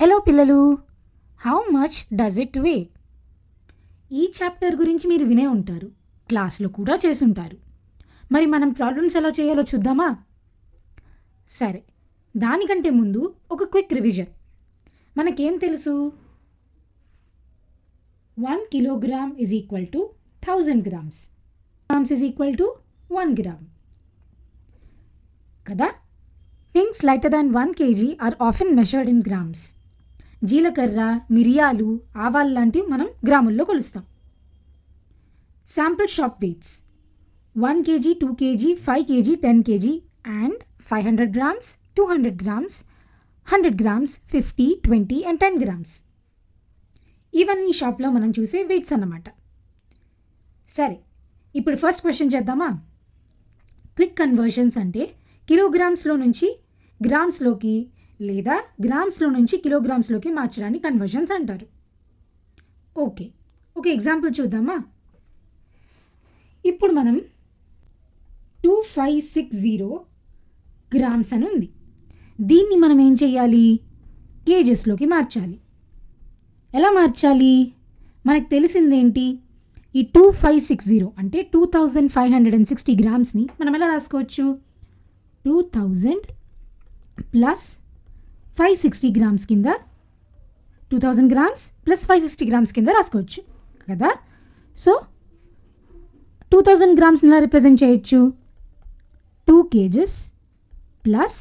Hello పిల్లలు, how much does it వే? ఈ chapter గురించి మీరు వినే ఉంటారు, క్లాస్లో కూడా చేసుంటారు. మరి మనం ప్రాబ్లమ్స్ ఎలా చేయాలో చూద్దామా? సరే, దానికంటే ముందు ఒక క్విక్ రివిజన్. మనకేం తెలుసు? 1 kilogram is equal to 1000 grams. Grams is equal to 1 gram. కదా? Things lighter than 1 kg are often measured in grams. జీలకర్ర, మిరియాలు, ఆవాలు లాంటివి మనం గ్రాముల్లో కొలుస్తాం. Sample shop weights 1 kg, 2 kg, 5 kg, 10 kg and 500 grams, 200 grams, 100 grams, 50, 20 and 10 grams. ఇవన్నీ షాప్లో మనం చూసే వెయిట్స్ అన్నమాట. సరే, ఇప్పుడు ఫస్ట్ క్వశ్చన్ చేద్దామా? క్విక్ కన్వర్షన్స్ అంటే కిలోగ్రామ్స్లో నుంచి గ్రామ్స్లోకి లేదా గ్రామ్స్లో నుంచి కిలోగ్రామ్స్లోకి మార్చడాన్ని కన్వర్షన్స్ అంటారు. ఓకే, ఒక ఎగ్జాంపుల్ చూద్దామా? ఇప్పుడు మనం 2560 గ్రామ్స్ అని ఉంది. దీన్ని మనం ఏం చేయాలి? కేజెస్లోకి మార్చాలి. ఎలా మార్చాలి? మనకు తెలిసిందేంటి? ఈ 2560 అంటే 2560 గ్రామ్స్ని మనం ఎలా రాసుకోవచ్చు? 2000 ప్లస్ 560 గ్రామ్స్ కింద 2000 గ్రామ్స్ ప్లస్ 560 గ్రామ్స్ కింద రాసుకోవచ్చు కదా. సో 2000 గ్రామ్స్ని ఎలా రిప్రజెంట్ చేయొచ్చు? 2 kgs ప్లస్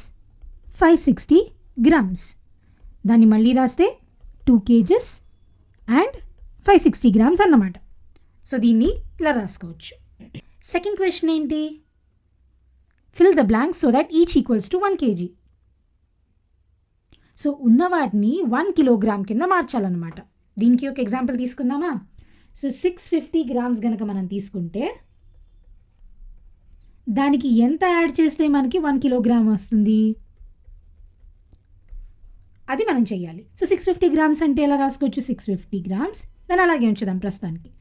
560 గ్రామ్స్. దాన్ని మళ్ళీ రాస్తే 2 kgs అండ్ 560 గ్రామ్స్ అన్నమాట. సో దీన్ని ఇలా రాసుకోవచ్చు. సెకండ్ క్వశ్చన్ ఏంటి? Fill the blanks so that each equals to 1 kg. So ఉన్న వాటిని 1 kilogram కింద మార్చాలన్నమాట. దీనికి ఒక ఎగ్జాంపుల్ తీసుకుందామా? సో 650 గ్రామ్స్ కనుక మనం తీసుకుంటే దానికి ఎంత యాడ్ చేస్తే మనకి 1 kilogram వస్తుంది? అది మనం చెయ్యాలి. సో 650 గ్రామ్స్ అంటే ఎలా రాసుకోవచ్చు? 650 గ్రామ్స్ దాన్ని అలాగే ఉంచుదాం ప్రస్తుతానికి.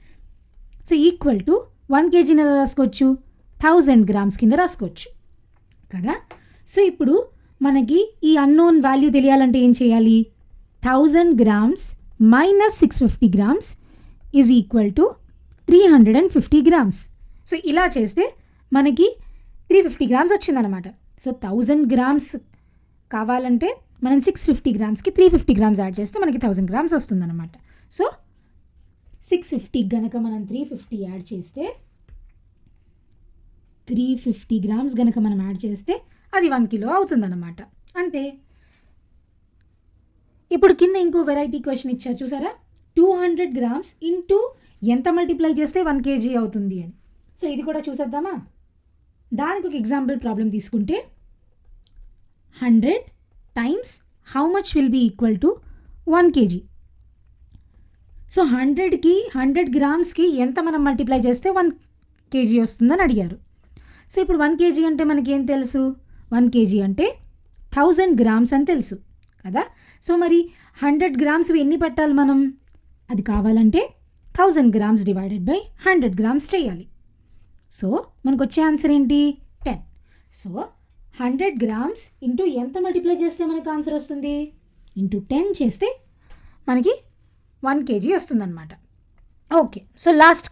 సో ఈక్వల్ టు 1 kgని ఎలా రాసుకోవచ్చు? 1000 గ్రామ్స్ కింద రాసుకోవచ్చు కదా. సో ఇప్పుడు మనకి ఈ అన్నోన్ వాల్యూ తెలియాలంటే ఏం చేయాలి? 1000 grams minus 650 grams is equal to 350 grams. So ఇలా చేస్తే మనకి 350 గ్రామ్స్ వచ్చిందనమాట. సో 1000 గ్రామ్స్ కావాలంటే మనం 650 గ్రామ్స్కి 350 గ్రామ్స్ యాడ్ చేస్తే మనకి 1000 గ్రామ్స్ వస్తుందన్నమాట. సో 650 గనక మనం 350 యాడ్ చేస్తే 350 గ్రామ్స్ గనక మనం యాడ్ చేస్తే అది 1 kilo అవుతుందన్నమాట. అంతే. ఇప్పుడు కింద ఇంకో వెరైటీ క్వశ్చన్ ఇచ్చారు చూసారా? 200 గ్రామ్స్ ఇంటూ ఎంత మల్టిప్లై చేస్తే 1 kg అవుతుంది అని. సో ఇది కూడా చూసేద్దామా? దానికి ఒక ఎగ్జాంపుల్ ప్రాబ్లం తీసుకుంటే 100 times how much will be equal to 1 kg. So 100 గ్రామ్స్కి ఎంత మనం మల్టిప్లై చేస్తే 1 kg వస్తుందని అడిగారు. సో ఇప్పుడు 1 kg అంటే మనకేం తెలుసు? 1 kg అంటే 1000 గ్రామ్స్ అని తెలుసు కదా. సో మరి 100 గ్రామ్స్ ఎన్ని పెట్టాలి మనం? అది కావాలంటే 1000 గ్రామ్స్ డివైడెడ్ బై 100 గ్రామ్స్ చేయాలి. సో మనకు వచ్చే ఆన్సర్ ఏంటి? 10. సో 100 గ్రామ్స్ ఇంటూ ఎంత మల్టిప్లై చేస్తే మనకు ఆన్సర్ వస్తుంది? ఇంటూ 10 చేస్తే మనకి 1 kg వస్తుందన్నమాట. ఓకే, సో లాస్ట్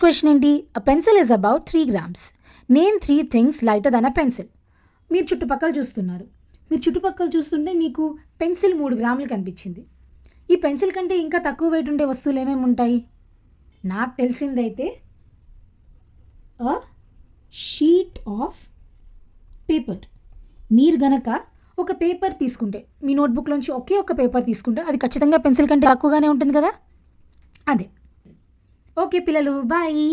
క్వశ్చన్ ఏంటి? A pencil is about 3 grams. Name 3 things lighter then a pencil. మీరు చుట్టుపక్కల చూస్తుంటే మీకు పెన్సిల్ 3 గ్రాములు కనిపించింది. ఈ పెన్సిల్ కంటే ఇంకా తక్కువ వెయిట్ ఉండే వస్తువులు ఏమేమి ఉంటాయి? నాకు తెలిసిందైతే అ షీట్ ఆఫ్ పేపర్. మీరు గనక ఒక పేపర్ తీసుకుంటే, మీ నోట్బుక్లోంచి ఒకే ఒక పేపర్ తీసుకుంటే అది ఖచ్చితంగా పెన్సిల్ కంటే తక్కువగానే ఉంటుంది కదా. అదే. ఓకే పిల్లలు, బాయ్.